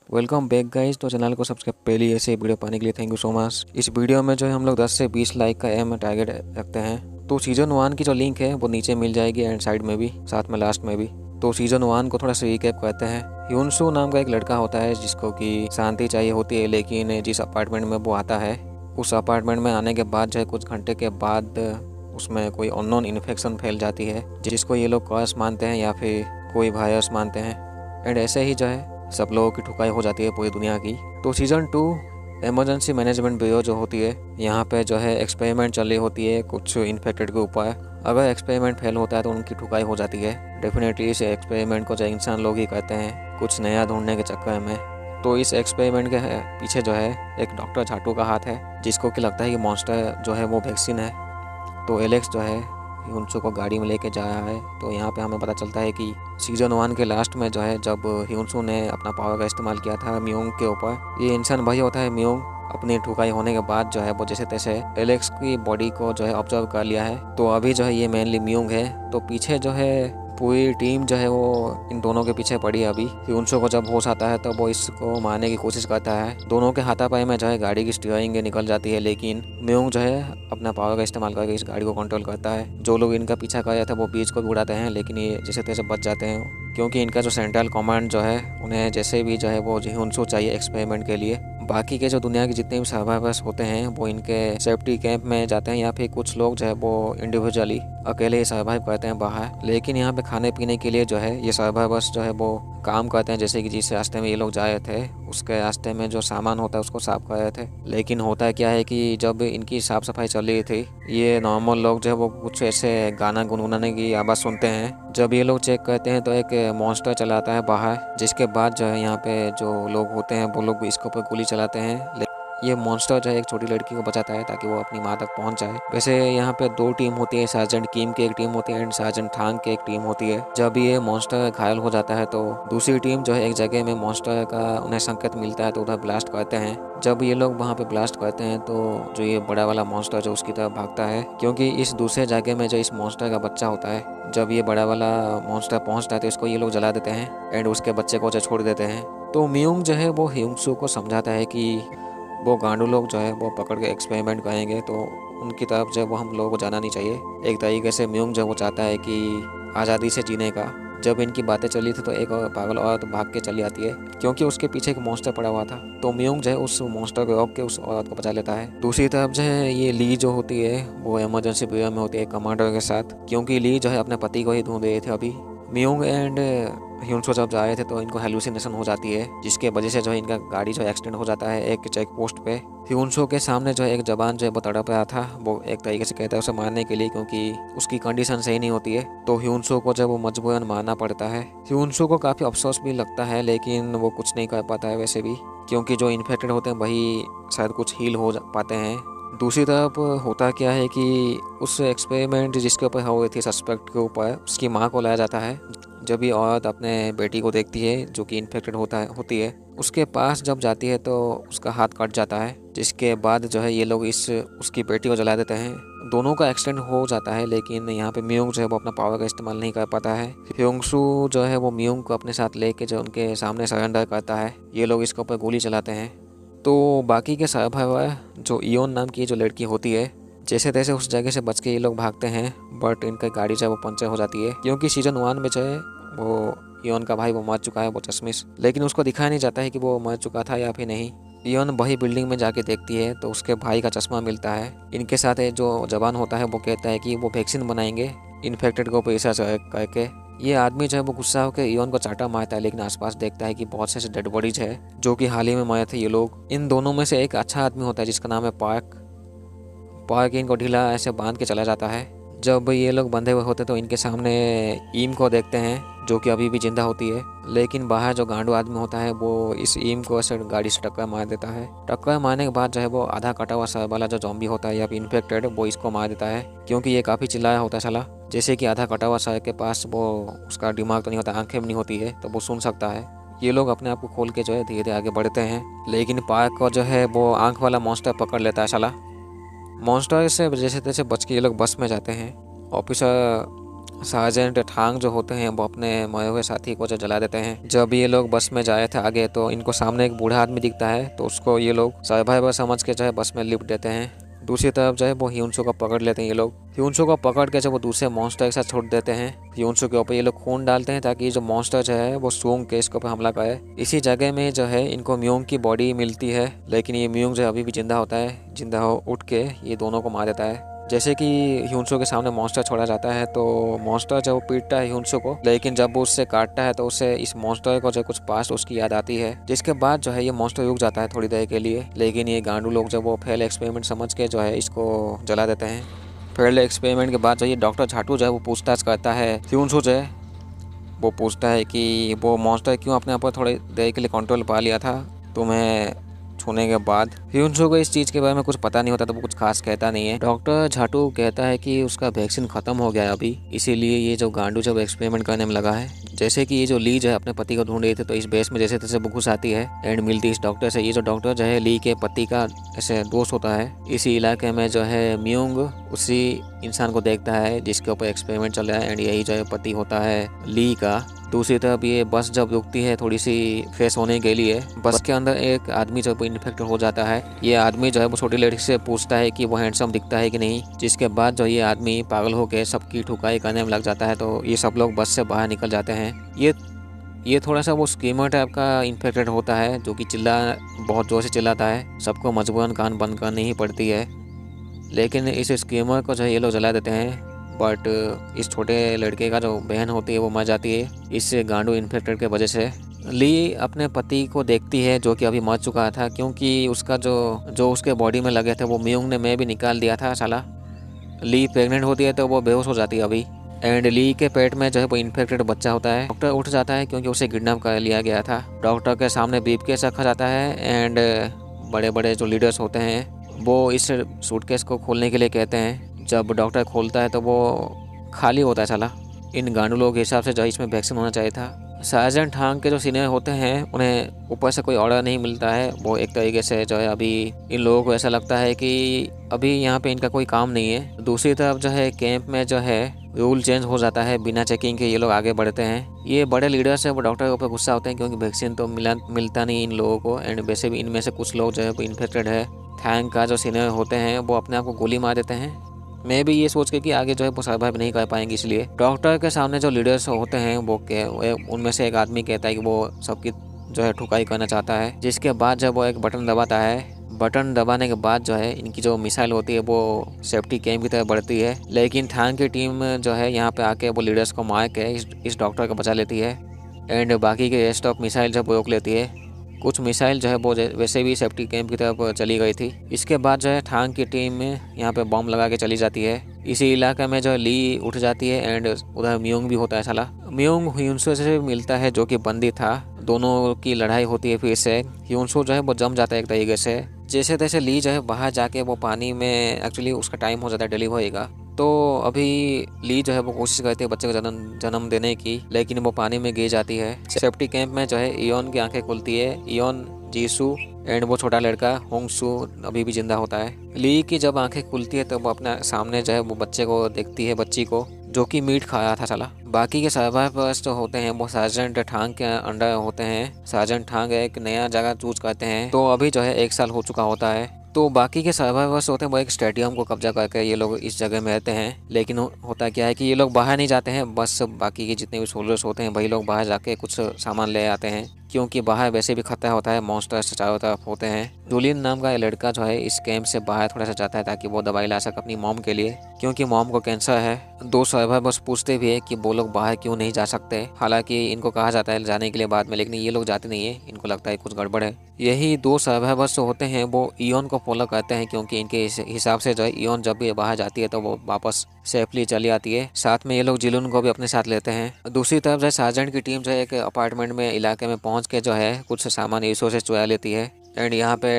Welcome back guys. तो channel को subscribe पहले ऐसे वीडियो पाने के लिए थैंक यू सो मच। इस वीडियो में जो है हम लोग 10 से 20 लाइक का एम टारगेट रखते हैं। तो सीजन 1 की जो लिंक है वो नीचे मिल जाएगी एंड साइड में भी, साथ में लास्ट में भी। तो सीजन 1 को थोड़ा सा रिकैप करते हैं। ह्यूनसू नाम का एक लड़का होता है जिसको कि शांति चाहिए होती है, लेकिन जिस अपार्टमेंट में वो आता है उस अपार्टमेंट में आने के बाद जो है कुछ घंटे के बाद उसमें कोई अननोन इन्फेक्शन फैल जाती है, जिसको ये लोग कर्स मानते हैं या फिर कोई वायरस मानते हैं। एंड ऐसे ही जो है सब लोगों की ठुकाई हो जाती है पूरी दुनिया की। तो सीजन 2 इमरजेंसी मैनेजमेंट ब्यूरो जो होती है, यहाँ पे जो है एक्सपेरिमेंट चल रही होती है कुछ इन्फेक्टेड के ऊपर। अगर एक्सपेरिमेंट फेल होता है तो उनकी ठुकाई हो जाती है। डेफिनेटली इस एक्सपेरिमेंट को जो इंसान लोग ही करते हैं कुछ नया ढूंढने के चक्कर में। तो इस एक्सपेरिमेंट के पीछे जो है एक डॉक्टर झाटू का हाथ है, जिसको कि लगता है कि मॉन्स्टर जो है वो वैक्सीन है। तो एलेक्स जो है ह्यूनसू को गाड़ी में लेके जा रहा है। तो यहाँ पे हमें पता चलता है कि सीजन 1 के लास्ट में जो है जब ह्यूनसू ने अपना पावर का इस्तेमाल किया था म्योंग के ऊपर, ये इंसान वही होता है म्योंग। अपनी ठुकाई होने के बाद जो है वो जैसे तैसे एलेक्स की बॉडी को जो है ऑब्जर्व कर लिया है। तो अभी जो है ये मेनली म्योंग है। तो पीछे जो है पूरी टीम जो है वो इन दोनों के पीछे पड़ी है। अभी ह्यूनसू को जब होश आता है तो वो इसको मारने की कोशिश करता है। दोनों के हाथापाई में जो है गाड़ी की स्टीयरिंग निकल जाती है, लेकिन म्योंग जो है अपना पावर का इस्तेमाल करके इस गाड़ी को कंट्रोल करता है। जो लोग इनका पीछा कर रहे थे वो बीच को भी उड़ाते हैं, लेकिन ये जैसे तैसे बच जाते हैं, क्योंकि इनका जो सेंट्रल कमांड जो है उन्हें जैसे भी जो है वो ह्यूनसू चाहिए एक्सपेरिमेंट के लिए। बाकी के जो दुनिया के जितने भी सर्वाइवर्स होते हैं वो इनके सेफ्टी कैंप में जाते हैं, या फिर कुछ लोग जो है वो इंडिविजुअली अकेले ही सर्वाइव करते हैं बाहर। लेकिन यहाँ पे खाने पीने के लिए जो है ये सर्वाइवर्स जो है वो काम करते हैं। जैसे कि जिस रास्ते में ये लोग जा रहे थे उसके रास्ते में जो सामान होता है उसको साफ कर रहे थे। लेकिन होता है क्या है कि जब इनकी साफ सफाई चल रही थी, ये नॉर्मल लोग जो है वो कुछ ऐसे गाना गुनगुनाने की आवाज़ सुनते हैं। जब ये लोग चेक करते हैं तो एक मॉन्स्टर चला आता है बाहर, जिसके बाद जो है यहाँ पे जो लोग होते हैं वो लोग इसके ऊपर गोली चलाते हैं। ये मॉन्स्टर जो है एक छोटी लड़की को बचाता है ताकि वो अपनी माँ तक पहुंच जाए। वैसे यहाँ पे 2 टीम होती है, सार्जेंट किम की एक टीम होती है एंड सार्जेंट थांग की एक टीम होती है। जब ये मॉन्स्टर घायल हो जाता है तो दूसरी टीम जो है एक जगह में मॉन्स्टर का उन्हें संकेत मिलता है तो उधर ब्लास्ट करते हैं। जब ये लोग वहाँ पे ब्लास्ट करते हैं तो जो ये बड़ा वाला मॉन्स्टर जो उसकी तरफ भागता है, क्योंकि इस दूसरे जगह में जो इस मॉन्स्टर का बच्चा होता है, जब ये बड़ा वाला मॉन्स्टर पहुँचता है तो इसको ये लोग जला देते हैं एंड उसके बच्चे को जो छोड़ देते हैं। तो म्योंग जो है वो ह्यूनसू को समझाता है कि वो गांडू लोग जो है वो पकड़ के एक्सपेरिमेंट करेंगे तो उनकी तरफ जो वो हम लोगों को जाना नहीं चाहिए। एक तरीके से म्योंग जो वो चाहता है कि आज़ादी से जीने का। जब इनकी बातें चली थी तो एक पागल औरत भाग के चली आती है, क्योंकि उसके पीछे एक मॉन्स्टर पड़ा हुआ था। तो म्योंग जो है उस मॉन्स्टर को रोक के उस औरत को बचा लेता है। दूसरी तरफ जो है ये ली जो होती है वो इमरजेंसी ब्यूरो में होती है कमांडर के साथ, क्योंकि ली जो है अपने पति को ही ढूंढ रहे थे। अभी म्योंग एंड ह्यूनसू जब जा रहे थे तो इनको हेलुसिनेशन हो जाती है, जिसके वजह से जो है इनका गाड़ी जो एक्सीडेंट हो जाता है एक चेक पोस्ट पे। ह्यूनसू के सामने जो एक जवान जो है वो तड़प रहा था, वो एक तरीके से कहता है उसे मारने के लिए, क्योंकि उसकी कंडीशन सही नहीं होती है। तो ह्यूनसू को जब वो मजबूरन मारना पड़ता है, ह्यूनसू को काफ़ी अफसोस भी लगता है, लेकिन वो कुछ नहीं कर पाता है वैसे भी, क्योंकि जो इन्फेक्टेड होते हैं वही शायद कुछ हील हो पाते हैं। दूसरी तरफ होता क्या है कि उस एक्सपेरिमेंट जिसके ऊपर हुई थी सस्पेक्ट के ऊपर, उसकी माँ को लाया जाता है। जब ये औरत अपने बेटी को देखती है जो कि इन्फेक्टेड होती है, उसके पास जब जाती है तो उसका हाथ कट जाता है, जिसके बाद जो है ये लोग उसकी बेटी को जला देते हैं। दोनों का एक्सीडेंट हो जाता है, लेकिन यहाँ पे म्योंग जो है वो अपना पावर का इस्तेमाल नहीं कर पाता है। ह्यूनसू जो है वो म्योंग को अपने साथ लेके जो उनके सामने सरेंडर करता है। ये लोग इसके ऊपर गोली चलाते हैं। तो बाकी के सर्वाइवर जो इयोन नाम की जो लड़की होती है, जैसे तैसे उस जगह से बच के ये लोग भागते हैं, बट इनका गाड़ी जो है वो पंचर हो जाती है, क्योंकि सीजन 1 में जो है वो इयोन का भाई वो मर चुका है, वो चश्मिश, लेकिन उसको दिखाया नहीं जाता है कि वो मर चुका था या फिर नहीं। इयोन वही बिल्डिंग में जाके देखती है तो उसके भाई का चश्मा मिलता है। इनके साथ जो जवान होता है वो कहता है कि वो वैक्सीन बनाएंगे इन्फेक्टेड को पैसा करके। ये आदमी जो है वो गुस्सा होकर इयोन को चाटा मारता है, लेकिन आसपास देखता है कि बहुत से डेड बॉडीज है जो कि हाल ही में मरे थे ये लोग। इन दोनों में से एक अच्छा आदमी होता है जिसका नाम है पार्क इनको ढीला ऐसे बांध के चला जाता है। जब ये लोग बंधे हुए होते तो इनके सामने ईम को देखते हैं जो कि अभी भी जिंदा होती है, लेकिन बाहर जो गांडू आदमी होता है वो इस ईम को ऐसे गाड़ी से टक्कर मार देता है। टक्कर मारने के बाद जो है वो आधा कटा हुआ सर वाला जो जॉम्बी होता है या फिर इन्फेक्टेड, वो इसको मार देता है, क्योंकि ये काफ़ी चिल्लाया होता है साला। जैसे कि आधा कटा हुआ सर के पास वो उसका दिमाग तो नहीं होता, आंखें भी नहीं होती है, तो वो सुन सकता है। ये लोग अपने आप को खोल के जो है धीरे धीरे आगे बढ़ते हैं, लेकिन पार्क को जो है वो आंख वाला मॉन्स्टर पकड़ लेता है साला। मॉन्स्टर से जैसे तैसे बच के ये लोग बस में जाते हैं। ऑफिसर सार्जेंट थांग जो होते हैं वो अपने मरे हुए साथी को जो जला देते हैं। जब ये लोग बस में जाए थे आगे तो इनको सामने एक बूढ़ा आदमी दिखता है, तो उसको ये लोग सर्वाइवर समझ के जो है बस में लिफ्ट देते हैं। दूसरी तरफ जो है वो ह्यूनसो को पकड़ लेते हैं ये लोग। ह्यूनसो को पकड़ के जब वो दूसरे मॉन्स्टर के साथ छोड़ देते हैं, ह्यूनसो के ऊपर ये लोग खून डालते हैं ताकि जो मॉन्स्टर जो है वो सूंघ के इसके ऊपर हमला करे। इसी जगह में जो है इनको म्यूंग की बॉडी मिलती है, लेकिन ये म्यूंग जो है अभी भी जिंदा होता है। जिंदा हो उठ के ये दोनों को मार देता है। जैसे कि ह्यूनसो के सामने मॉन्स्टर छोड़ा जाता है तो मॉन्स्टर जब पीटता है ह्यूनसो को, लेकिन जब वो उससे काटता है तो उसे इस मॉन्स्टर को जो कुछ पास्ट उसकी याद आती है, जिसके बाद जो है ये मॉन्स्टर रुक जाता है थोड़ी देर के लिए। लेकिन ये गांडू लोग जब वो फेल एक्सपेरिमेंट समझ के जो है इसको जला देते हैं। फेल एक्सपेरिमेंट के बाद जो ये डॉक्टर झाटू जो है वो पूछताछ करता है ह्यूनसो जो है, वो पूछता है कि वो मॉन्स्टर क्यों अपने ऊपर थोड़ी देर के लिए कंट्रोल पा लिया था तुम्हें छूने के बाद। ह्यूनसो को इस चीज़ के बारे में कुछ पता नहीं होता तो वो कुछ खास कहता नहीं है। डॉक्टर झाटू कहता है कि उसका वैक्सीन ख़त्म हो गया है अभी, इसीलिए ये जो गांडू जब एक्सपेरिमेंट करने में लगा है। जैसे कि ये जो ली जो है अपने पति को ढूंढ रही थी तो इस बेस में जैसे तैसे वो घुस आती है एंड मिलती इस डॉक्टर से। ये जो डॉक्टर जो है ली के पति का ऐसे दोस्त होता है। इसी इलाके में जो है म्यूंग उसी इंसान को देखता है जिसके ऊपर एक्सपेरिमेंट चल रहा है एंड यही जो है पति होता है ली का। दूसरी तरफ ये बस जब रुकती है थोड़ी सी फ्रेश होने के लिए, बस के अंदर एक आदमी जो इन्फेक्ट हो जाता है। ये आदमी जो है वो छोटी लड़की से पूछता है कि वो हैंडसम दिखता है कि नहीं, जिसके बाद जो ये आदमी पागल होकर सबकी ठुकाई करने में लग जाता है। तो ये सब लोग बस से बाहर निकल जाते हैं। ये थोड़ा सा वो स्कीमर टाइप का इन्फेक्टेड होता है जो कि बहुत जोर से चिल्लाता है, सबको मजबूरन कान बंद करनी ही पड़ती है। लेकिन इस स्कीमर को जो है ये लोग जला देते हैं, बट इस छोटे लड़के का जो बहन होती है वो मर जाती है इस गांडू इन्फेक्टेड के वजह से। ली अपने पति को देखती है जो कि अभी मर चुका था, क्योंकि उसका जो उसके बॉडी में लगे थे वो म्यूंग ने मैं भी निकाल दिया था साला। ली प्रेग्नेंट होती है तो वो बेहोश हो जाती है अभी एंड ली के पेट में जो है वो इन्फेक्टेड बच्चा होता है। डॉक्टर उठ जाता है क्योंकि उसे किडनैप कर लिया गया था। डॉक्टर के सामने ब्रीफकेस रखा जाता है एंड बड़े बड़े जो लीडर्स होते हैं वो इस सूटकेस को खोलने के लिए कहते हैं। जब डॉक्टर खोलता है तो वो खाली होता है साला। इन गांडू लोगों के हिसाब से जो इसमें वैक्सीन होना चाहिए था। सार्जेंट थांग के जो सीनियर होते हैं उन्हें ऊपर से कोई ऑर्डर नहीं मिलता है। वो एक तरीके से जो है अभी इन लोगों को ऐसा लगता है कि अभी यहाँ पे इनका कोई काम नहीं है। दूसरी तरफ जो है कैंप में जो है रूल चेंज हो जाता है, बिना चेकिंग के ये लोग आगे बढ़ते हैं। ये बड़े लीडर्स है वो डॉक्टर के ऊपर गुस्सा होते हैं क्योंकि वैक्सीन तो मिलता नहीं इन लोगों को एंड वैसे भी इनमें से कुछ लोग जो है वो इन्फेक्टेड है। थांग का जो सीनियर होते हैं वो अपने आप को गोली मार देते हैं, मैं भी ये सोच के कि आगे जो है वो सर्वाइव नहीं कर पाएंगे इसलिए। डॉक्टर के सामने जो लीडर्स होते हैं वो उनमें से एक आदमी कहता है कि वो सबकी जो है ठुकाई करना चाहता है, जिसके बाद जब वो एक बटन दबाता है, बटन दबाने के बाद जो है इनकी जो मिसाइल होती है वो सेफ्टी कैंप की तरफ बढ़ती है। लेकिन थांग की टीम जो है यहाँ पे आके वो लीडर्स को मार के इस डॉक्टर को बचा लेती है एंड बाकी के रेस्ट ऑफ मिसाइल जब रोक लेती है। कुछ मिसाइल जो है वो वैसे भी सेफ्टी कैंप की तरफ चली गई थी। इसके बाद जो है थांग की टीम यहाँ पे बॉम्ब लगा के चली जाती है। इसी इलाके में जो ली उठ जाती है एंड उधर म्यूंग भी होता है साला। म्यूंग ह्यूनसो से मिलता है जो कि बंदी था, दोनों की लड़ाई होती है फिर से। ह्यूनसो जो है वो जम जाता है एक तरीके से। जैसे तैसे ली जो है बाहर जाके वो पानी में एक्चुअली उसका टाइम हो जाता है डिलीवर होएगा, तो अभी ली जो है वो कोशिश करती है बच्चे को जन्म देने की, लेकिन वो पानी में गिर जाती है। सेफ्टी कैंप में जो है इयोन की आंखें खुलती है। इयोन, जीसू एंड वो छोटा लड़का होंगसू अभी भी जिंदा होता है। ली की जब आंखें खुलती है तो वो अपने सामने जो है वो बच्चे को देखती है, बच्ची को जो कि मीट खाया था साला। बाकी के सर्वाइवर्स जो होते हैं वो सार्जेंट थांग के अंडर होते हैं। सार्जेंट थांग एक नया जगह चूज करते हैं, तो अभी जो है 1 साल हो चुका होता है। तो बाकी के सर्वाइवर्स होते हैं वो एक स्टेडियम को कब्जा करके ये लोग इस जगह में रहते हैं। लेकिन होता क्या है कि ये लोग बाहर नहीं जाते हैं, बस बाकी के जितने भी सोल्जर्स होते हैं वही लोग बाहर जाके कुछ सामान ले आते हैं, क्योंकि बाहर वैसे भी खतरा होता है, मॉन्स्टर्स चारों तरफ होते हैं। जूलियन नाम का लड़का जो है इस कैंप से बाहर थोड़ा सा जाता है ताकि वो दवाई ला सके अपनी मॉम के लिए, क्योंकि मॉम को कैंसर है। 2 सर्वाइवर्स पूछते भी है कि वो लोग बाहर क्यों नहीं जा सकते, हालांकि इनको कहा जाता है जाने के लिए बाद में, लेकिन ये लोग जाते नहीं है, इनको लगता है कुछ गड़बड़ है। यही 2 सर्वाइवर्स जो होते हैं वो इयोन को फॉलो करते हैं, क्योंकि इनके हिसाब से जो है इयोन जब भी बाहर जाती है तो वो वापस सेफली चली आती है। साथ में ये लोग जिलून को भी अपने साथ लेते हैं। दूसरी तरफ जो है सार्जेंट की टीम जो है एक अपार्टमेंट में इलाके में पहुंच के जो है कुछ सामान रिसोर्सेज चुरा लेती है एंड यहाँ पे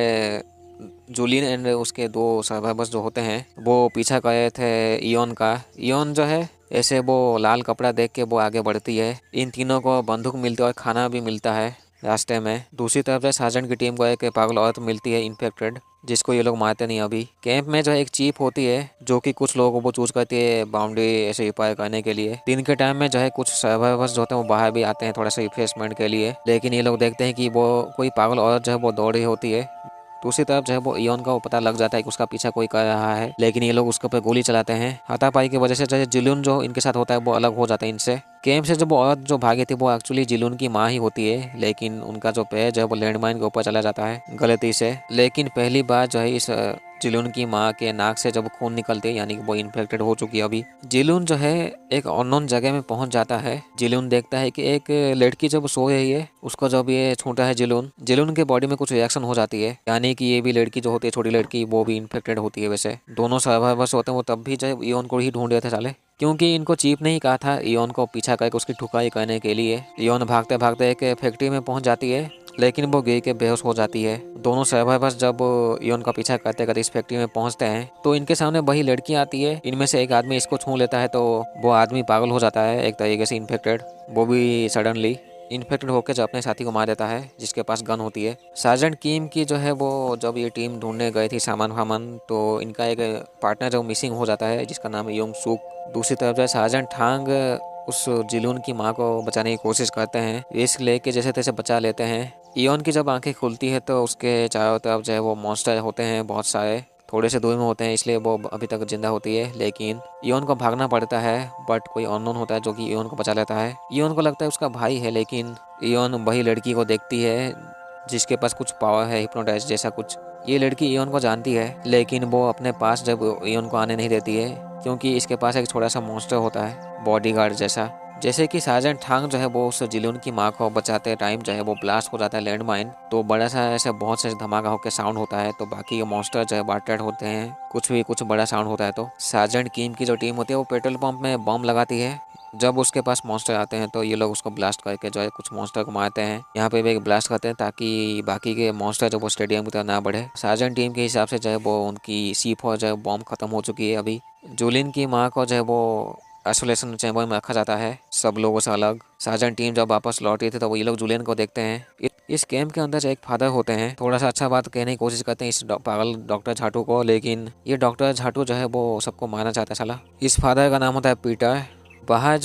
जूलियन एंड उसके 2 सर्वाइवर्स जो होते हैं वो पीछा कर रहे थे इयोन का। इयोन जो है ऐसे वो लाल कपड़ा देख के वो आगे बढ़ती है। इन तीनों को बंदूक मिलती है और खाना भी मिलता है रास्ते में। दूसरी तरफ से सार्जेंट की टीम को एक पागल औरत मिलती है इन्फेक्टेड, जिसको ये लोग मारते नहीं। अभी कैंप में जो है एक चीफ होती है जो कि कुछ लोगों को चूज करती है बाउंड्री ऐसे रिपेयर करने के लिए। दिन के टाइम में जो है कुछ सर्वाइवर्स जो होते हैं वो बाहर भी आते हैं थोड़ा सा रिफ्रेशमेंट के लिए, लेकिन ये लोग देखते हैं कि वो कोई पागल औरत जो है वो दौड़ रही होती है। दूसरी तरफ जो है वो इयोन का पता लग जाता है कि उसका पीछा कोई कर रहा है, लेकिन ये लोग उसके ऊपर गोली चलाते हैं। हाथापाई की वजह से जो है जिलून जो इनके साथ होता है वो अलग हो जाता है इनसे। कैंप से जब वो औरत जो भागी थी वो एक्चुअली जिलून की माँ ही होती है, लेकिन उनका जो पैर जो है वो लैंडमाइन के ऊपर चला जाता है गलती से। लेकिन पहली बार जो है इस जिलून की माँ के नाक से जब खून निकलते हैं यानी कि वो इन्फेक्टेड हो चुकी है। अभी जिलून जो है एक अननोन जगह में पहुंच जाता है। जिलून देखता है कि एक लड़की जब सो रही है उसको जब ये छूटा है जिलून के बॉडी में कुछ रिएक्शन हो जाती है, यानी कि ये भी लड़की जो होती है छोटी लड़की वो भी इन्फेक्टेड होती है। वैसे दोनों सर्वाइवर्स होते हैं वो तब भी जो है इयोन को ही ढूंढ रहे थे साले, क्योंकि इनको चीफ ने ही कहा था इयोन को पीछा करके उसकी ठुकाई करने के लिए। इयोन भागते भागते एक फैक्ट्री में पहुंच जाती है, लेकिन वो गिर के बेहोश हो जाती है। दोनों सर्वाइवर्स जब इयोन का पीछा करते करते इस फैक्ट्री में पहुंचते हैं तो इनके सामने वही लड़की आती है। इनमें से एक आदमी इसको छू लेता है तो वो आदमी पागल हो जाता है एक तरीके से इन्फेक्टेड, वो भी सडनली इन्फेक्टेड होकर जो अपने साथी को मार देता है जिसके पास गन होती है। सार्जेंट किम की जो है वो जब ये टीम ढूंढने गई थी सामान तो इनका एक पार्टनर जो मिसिंग हो जाता है जिसका नाम है योंग सूक। दूसरी तरफ जो है सार्जेंट थांग उस जिलून की माँ को बचाने की कोशिश करते हैं, रिस्क लेके जैसे तैसे बचा लेते हैं। इयोन की जब आंखें खुलती है तो उसके चारों तरफ जो है वो मॉन्स्टर होते हैं बहुत सारे, थोड़े से दूर में होते हैं इसलिए वो अभी तक जिंदा होती है। लेकिन इयोन को भागना पड़ता है, बट कोई अननोन होता है जो कि इयोन को बचा लेता है। इयोन को लगता है उसका भाई है, लेकिन इयोन वही लड़की को देखती है जिसके पास कुछ पावर है हिप्नोटाइज जैसा कुछ। ये लड़की इयोन को जानती है, लेकिन वो अपने पास जब इयोन को आने नहीं देती है क्योंकि इसके पास एक छोटा सा मॉन्स्टर होता है बॉडीगार्ड जैसा। जैसे कि सार्जेंट थांग जो है वो उस जिलून की माँ को बचाते टाइम जो है वो ब्लास्ट हो जाता है लैंडमाइन, तो बड़ा सा ऐसे बहुत से धमाका होकर साउंड होता है, तो बाकी मॉन्स्टर जो है बार्टेड होते हैं, कुछ बड़ा साउंड होता है। तो सार्जेंट किम की जो टीम होती है वो पेट्रोल पंप में बम लगाती है। जब उसके पास मॉन्स्टर आते हैं तो ये लोग उसको ब्लास्ट करके जो है कुछ मॉन्स्टर को मारते हैं। यहाँ पे भी एक ब्लास्ट करते हैं ताकि बाकी के मॉन्स्टर जो वो स्टेडियम की तरह ना बढ़े। सार्जेंट टीम के हिसाब से जो है वो उनकी C4 जो है बॉम्ब खत्म हो चुकी है। अभी जुलिन की माँ को जो है वो आइसोलेशन चैम्बर में रखा जाता है सब लोगों से अलग। सार्जेंट टीम जब वापस लौटी थी तो वो ये लोग जुलियन को देखते हैं। इस कैंप के अंदर जो एक फादर होते हैं थोड़ा सा अच्छा बात कहने की कोशिश करते हैं इस पागल डॉक्टर झाटू को, लेकिन ये डॉक्टर झाटू जो है वो सबको मारना चाहता है साला। इस फादर का नाम होता है पीटर। बाहर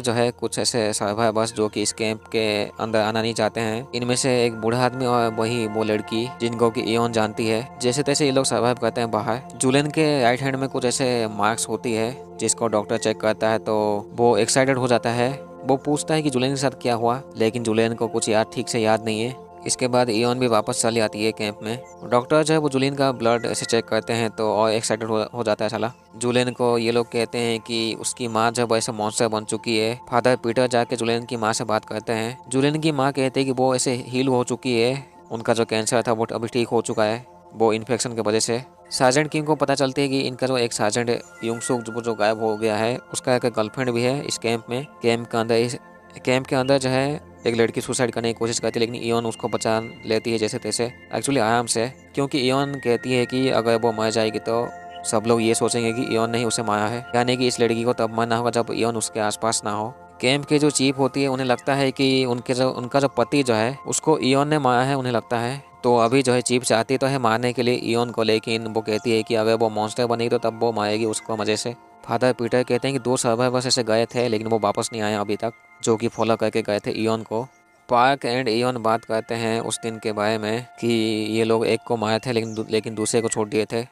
जो है कुछ ऐसे सर्वाइवर्स जो कि इस कैंप के अंदर आना नहीं चाहते हैं। इनमें से एक बूढ़ा आदमी और वही वो लड़की जिनको कि इयोन जानती है। जैसे तैसे ये लोग सर्वाइव करते हैं बाहर। जुलियन के राइट हैंड में कुछ ऐसे मार्क्स होती है जिसको डॉक्टर चेक करता है तो वो एक्साइटेड हो जाता है। वो पूछता है कि जुलियन के साथ क्या हुआ, लेकिन जुलियन को कुछ ठीक से याद नहीं है। इसके बाद इयोन भी वापस चली आती है कैंप में। डॉक्टर जो है वो जुलियन का ब्लड ऐसे चेक करते हैं तो और एक्साइटेड हो जाता है साला। जुलियन को ये लोग कहते हैं कि उसकी माँ जब ऐसे मॉन्स्टर बन चुकी है। फादर पीटर जाके जुलियन की माँ से बात करते हैं। जुलियन की माँ कहते हैं कि वो ऐसे हील हो चुकी है, उनका जो कैंसर था वो अभी ठीक हो चुका है वो इन्फेक्शन की वजह से। सार्जेंट किम को पता चलती है कि इनका जो एक सार्जेंट युंगसुक जो गायब हो गया है उसका एक गर्लफ्रेंड भी है इस कैंप में। कैंप के अंदर जो है एक लड़की सुसाइड करने की कोशिश करती है, लेकिन इयोन उसको बचा लेती है जैसे तैसे, एक्चुअली आराम से, क्योंकि इयोन कहती है कि अगर वो मर जाएगी तो सब लोग ये सोचेंगे कि इयोन ने ही उसे मारा है, यानी कि इस लड़की को तब मरना होगा जब इयोन उसके आसपास ना हो। कैंप के जो चीफ होती है उन्हें लगता है कि उनका जो पति जो है उसको इयोन ने मारा है, उन्हें लगता है। तो अभी जो है चीफ चाहती तो है मारने के लिए इयोन को, लेकिन वो कहती है कि अगर वो मॉन्स्टर बनेगी तो तब वो मारेगी उसको मजे से। फादर पीटर कहते हैं कि 2 सर्वाइवर्स ऐसे गए थे लेकिन वो वापस नहीं आए अभी तक, जो कि फॉलो करके गए थे इयोन को। पार्क एंड इयोन बात करते हैं उस दिन के बारे में कि ये लोग एक को मारे थे लेकिन दूसरे को छोड़ दिए थे।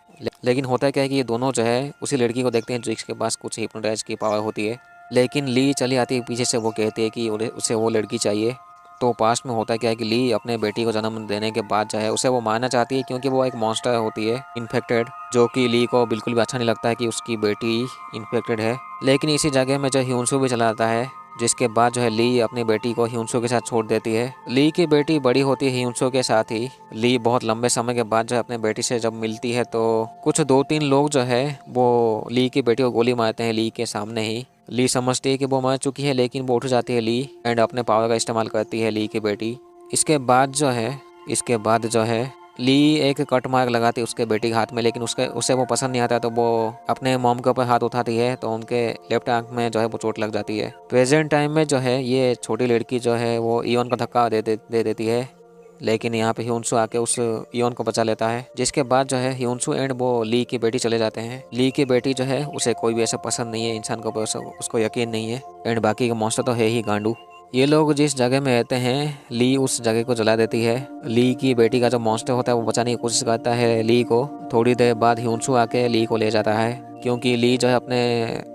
लेकिन होता क्या है कि ये दोनों जो है उसी लड़की को देखते हैं जिसके पास कुछ हिप्नोटाइज की पावर होती है, लेकिन ली चली आती है पीछे से। वो कहती है कि उसे वो लड़की चाहिए। तो पास्ट में होता क्या है कि ली अपने बेटी को जन्म देने के बाद जो है उसे वो मारना चाहती है, क्योंकि वो एक मॉन्स्टर होती है इन्फेक्टेड, जो कि ली को बिल्कुल भी अच्छा नहीं लगता है कि उसकी बेटी इन्फेक्टेड है। लेकिन इसी जगह में जो ह्यूनसू भी चला आता है, जिसके बाद जो है ली अपनी बेटी को ह्यूनसू के साथ छोड़ देती है। ली की बेटी बड़ी होती है ह्यूनसू के साथ ही। ली बहुत लंबे समय के बाद जो है अपने बेटी से जब मिलती है तो कुछ 2-3 लोग जो है वो ली की बेटी को गोली मारते हैं ली के सामने ही। ली समझती है कि वो मर चुकी है, लेकिन वो उठ जाती है ली एंड अपने पावर का इस्तेमाल करती है ली की बेटी। इसके बाद जो है ली एक कट मार्क लगाती है उसके बेटी के हाथ में, लेकिन उसे वो पसंद नहीं आता तो वो अपने मॉम के ऊपर हाथ उठाती है तो उनके लेफ्ट आंख में जो है वो चोट लग जाती है। प्रेजेंट टाइम में जो है ये छोटी लड़की जो है वो इयोन का धक्का दे देती है लेकिन यहाँ पे ह्यूनसू आके उस इयोन को बचा लेता है। जिसके बाद जो है ह्यूनसू एंड वो ली की बेटी चले जाते हैं। ली की बेटी जो है उसे कोई भी ऐसा पसंद नहीं है, इंसान को उसको यकीन नहीं है एंड बाकी का मॉन्स्टर तो है ही गांडू। ये लोग जिस जगह में रहते हैं ली उस जगह को जला देती है। ली की बेटी का जो मॉन्स्टर होता है वो बचाने की कोशिश करता है ली को। थोड़ी देर बाद ह्यूनसू आके ली को ले जाता है क्योंकि ली जो है अपने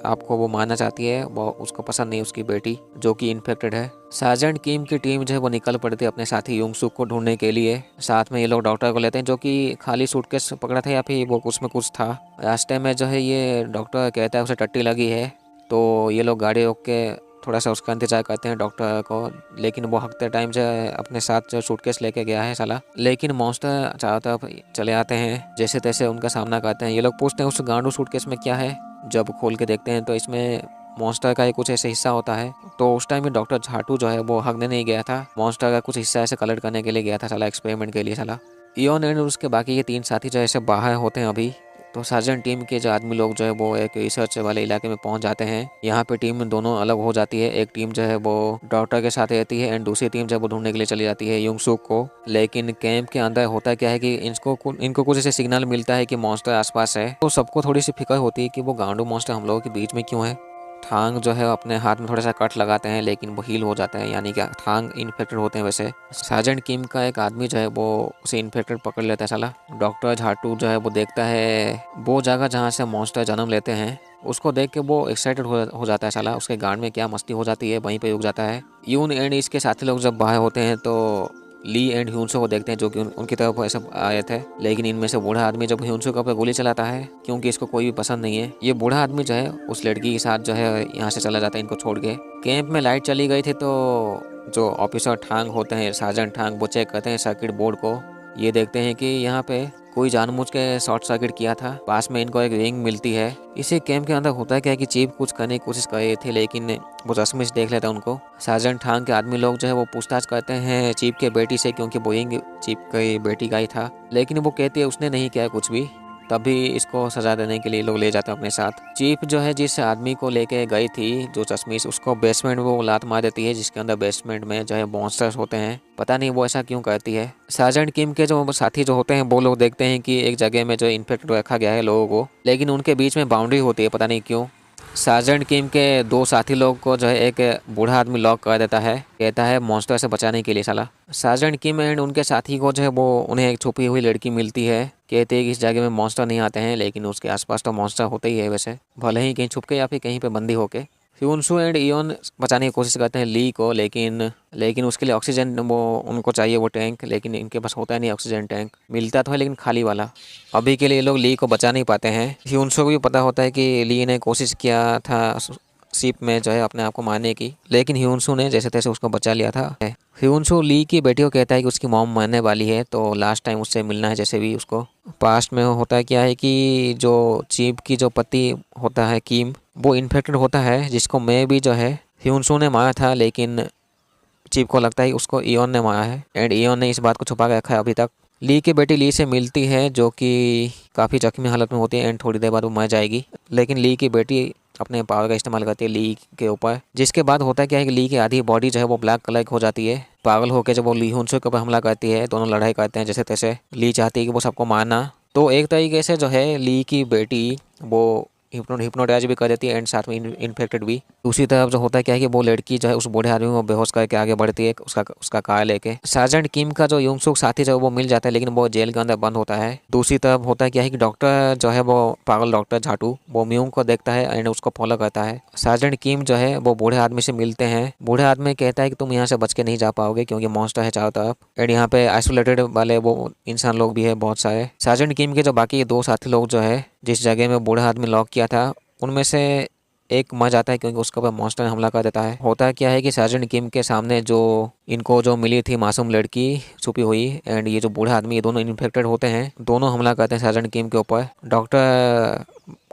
आप को वो मारना चाहती है, वो उसको पसंद नहीं उसकी बेटी जो कि इन्फेक्टेड है। सार्जेंट किम की टीम जो है वो निकल पड़ती है अपने साथी यूंगसुक को ढूंढने के लिए। साथ में ये लोग डॉक्टर को लेते हैं जो कि खाली सूटकेस पकड़ा था या फिर वो उसमें कुछ था। रास्ते में जो है ये डॉक्टर कहता है उसे टट्टी लगी है, तो ये लोग गाड़ी रोक के थोड़ा सा उसका इंतजार करते हैं डॉक्टर को, लेकिन वो हकते टाइम जो अपने साथ जो सूटकेस लेके गया है साला। लेकिन मॉन्स्टर चारों तरफ चले आते हैं, जैसे तैसे उनका सामना करते हैं। ये लोग पूछते हैं उस गांडू सूटकेस में क्या है। जब खोल के देखते हैं तो इसमें मॉन्स्टर का ही कुछ ऐसे हिस्सा होता है। तो उस टाइम में डॉक्टर झाटू जो है वो हकने नहीं गया था, मॉन्स्टर का कुछ हिस्सा ऐसे कलेक्ट करने के लिए गया था साला, एक्सपेरिमेंट के लिए साला। इयोन एंड उसके बाकी के 3 साथी जो ऐसे बाहर होते हैं अभी। तो सार्जेंट टीम के जो आदमी लोग जो है वो एक रिसर्च वाले इलाके में पहुंच जाते हैं। यहाँ पे टीम दोनों अलग हो जाती है। एक टीम जो है वो डॉक्टर के साथ रहती है एंड दूसरी टीम जो है वो ढूंढने के लिए चली जाती है यूंगसुक को। लेकिन कैंप के अंदर होता क्या है कि इनको कुछ ऐसे सिग्नल मिलता है कि मॉन्स्टर आसपास है। तो सबको थोड़ी सी फिक्र होती है कि वो गांडू मॉन्स्टर हम लोगों के बीच में क्यों है। थांग जो है अपने हाथ में थोड़ा सा कट लगाते हैं लेकिन वो हील हो जाता है, यानी कि थांग इन्फेक्टेड होते हैं। वैसे सार्जेंट किम का एक आदमी जो है वो उसे इन्फेक्टेड पकड़ लेता है साला। डॉक्टर झाटू जो है वो देखता है वो जगह जहाँ से मॉन्स्टर जन्म लेते हैं, उसको देख के वो एक्साइटेड हो जाता है साला। उसके गांड में क्या मस्ती हो जाती है, वहीं पे रुक जाता है। यून एंड इसके साथी लोग जब बाहर होते हैं तो ली एंड ह्यूनसो को देखते हैं जो कि उनकी तरफ ऐसे आए थे। लेकिन इनमें से बूढ़ा आदमी जब ह्यूनसो के ऊपर गोली चलाता है क्योंकि इसको कोई भी पसंद नहीं है। ये बूढ़ा आदमी जो है उस लड़की के साथ जो है यहाँ से चला जाता है इनको छोड़ के। कैंप में लाइट चली गई थी तो जो ऑफिसर ठांग होते हैं, सार्जेंट ठांग, वो चेक करते हैं सर्किट बोर्ड को। ये देखते हैं कि यहाँ पे कोई जानबूझ के शॉर्ट सर्किट किया था। पास में इनको एक रिंग मिलती है। इसी कैंप के अंदर होता है क्या है कि चीफ कुछ करने की कोशिश कर रहे थे लेकिन वो चश्मिश देख लेता उनको। सार्जेंट ठांग के आदमी लोग जो है वो पूछताछ करते हैं चीफ के बेटी से क्योंकि वो रिंग चीफ की बेटी का ही था, लेकिन वो कहती है उसने नहीं किया कुछ भी। तभी इसको सजा देने के लिए लोग ले जाते हैं अपने साथ। चीफ जो है जिस आदमी को लेके गई थी जो चश्मिश, उसको बेसमेंट में वो लात मार देती है जिसके अंदर बेसमेंट में जो है मॉन्स्टर्स होते हैं। पता नहीं वो ऐसा क्यों करती है। सार्जेंट किम के जो साथी जो होते हैं वो लोग देखते हैं कि एक जगह में जो इन्फेक्ट रखा गया है लोगों को, लेकिन उनके बीच में बाउंड्री होती है, पता नहीं क्यों। सार्जेंट किम के 2 साथी लोग को जो है एक बूढ़ा आदमी लॉक कर देता है, कहता है मॉन्स्टर से बचाने के लिए साला। सार्जेंट किम एंड उनके साथी को जो है वो उन्हें एक छुपी हुई लड़की मिलती है, कहते हैं कि इस जगह में मॉन्स्टर नहीं आते हैं लेकिन उसके आसपास तो मॉन्स्टर होते ही है, वैसे भले ही कहीं छुप के या फिर कहीं पे बंदी होके। ह्यूनसू एंड इयोन बचाने की कोशिश करते हैं ली को, लेकिन उसके लिए ऑक्सीजन वो उनको चाहिए वो टैंक, लेकिन इनके पास होता है नहीं ऑक्सीजन टैंक। मिलता तो है लेकिन खाली वाला। अभी के लिए ये लोग ली को बचा नहीं पाते हैं। ह्यूनसू को भी पता होता है कि ली ने कोशिश किया था शिप में जो है अपने आप को मारने की, लेकिन ह्यूनसू ने जैसे तैसे उसको बचा लिया था। ह्यूनसू ली की बेटी को कहता है कि उसकी मॉम मरने वाली है तो लास्ट टाइम उससे मिलना है जैसे भी उसको। पास्ट में होता क्या है कि जो चीफ की जो पति होता है किम, वो इन्फेक्टेड होता है जिसको मैं भी जो है ह्यूनसू ने मारा था, लेकिन चीफ को लगता है उसको इयोन ने मारा है एंड इयोन ने इस बात को छुपा के रखा है अभी तक। ली की बेटी ली से मिलती है जो कि काफ़ी जख्मी हालत में होती है एंड थोड़ी देर बाद वो मर जाएगी, लेकिन ली की बेटी अपने पावर का इस्तेमाल करती है ली के ऊपर। जिसके बाद होता क्या है कि ली की आधी बॉडी जो है वो ब्लैक कलर की हो जाती है। पागल होकर जब वो ली ह्यूनसू के ऊपर हमला करती है, दोनों लड़ाई करते हैं जैसे तैसे। ली चाहती है कि वो सबको मारना, तो एक तरीके से जो है ली की बेटी वो हिप्नोटाइज भी कर देती है एंड साथ में इन्फेक्टेड भी। दूसरी तरफ जो होता है क्या है कि वो लड़की जो है उस बूढ़े आदमी को बेहोश करके आगे बढ़ती है उसका कार लेके। सार्जेंट किम का जो यूंगसुक साथी जो है वो मिल जाता है लेकिन वो जेल के अंदर बंद होता है। दूसरी तरफ होता है क्या है कि डॉक्टर जो है वो पागल डॉक्टर झाटू वो म्यूंग को देखता है एंड उसको फॉलो करता है। सार्जेंट किम जो है वो बूढ़े आदमी से मिलते हैं। बूढ़े आदमी कहता है कि तुम यहाँ से बच के नहीं जा पाओगे क्योंकि मॉन्स्टर है चारों तरफ एंड यहाँ पे आइसोलेटेड वाले वो इंसान लोग भी है बहुत सारे। सार्जेंट किम के जो बाकी 2 साथी लोग जो है जिस जगह में बूढ़ा आदमी लॉक किया था, उनमें से एक मर जाता है क्योंकि उसके ऊपर मॉन्स्टर हमला कर देता है। होता क्या है कि सार्जेंट किम के सामने जो इनको जो मिली थी मासूम लड़की छुपी हुई एंड ये जो बूढ़ा आदमी, ये दोनों इन्फेक्टेड होते हैं, दोनों हमला करते हैं सार्जेंट किम के ऊपर। डॉक्टर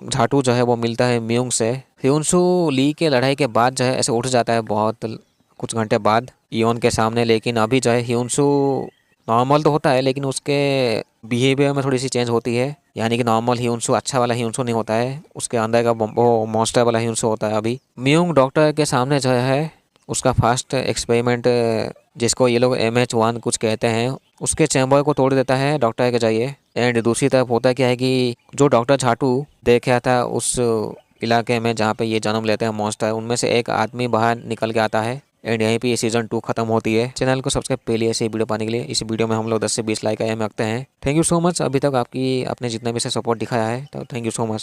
झाटू जो है वो मिलता है म्यूंग से। ह्यूनसू ली के लड़ाई के बाद जो है ऐसे उठ जाता है बहुत कुछ घंटे बाद इयोन के सामने, लेकिन अभी जो है ह्यूनसू नॉर्मल तो होता है लेकिन उसके बिहेवियर में थोड़ी सी चेंज होती है, यानी कि नॉर्मल ह्यूनसू अच्छा वाला ह्यूनसू नहीं होता है, उसके अंदर का वो मॉन्स्टर वाला ह्यूनसू होता है। अभी म्यूंग डॉक्टर के सामने जो है उसका फर्स्ट एक्सपेरिमेंट जिसको ये लोग MH1 कुछ कहते हैं, उसके चैम्बर को तोड़ देता है डॉक्टर के जाइए। एंड दूसरी तरफ होता क्या है कि जो डॉक्टर झाटू देख रहा था उस इलाके में जहाँ पे ये जन्म लेते हैं मॉन्स्टर, उनमें से एक आदमी बाहर निकल के आता है। एंड यहीं पे ये सीजन 2 खत्म होती है। चैनल को सब्सक्राइब पहले ऐसे ही वीडियो पाने के लिए। इस वीडियो में हम लोग 10 से 20 लाइक का एम रखते हैं। थैंक यू सो मच अभी तक आपने जितना भी से सपोर्ट दिखाया है, तो थैंक यू सो मच।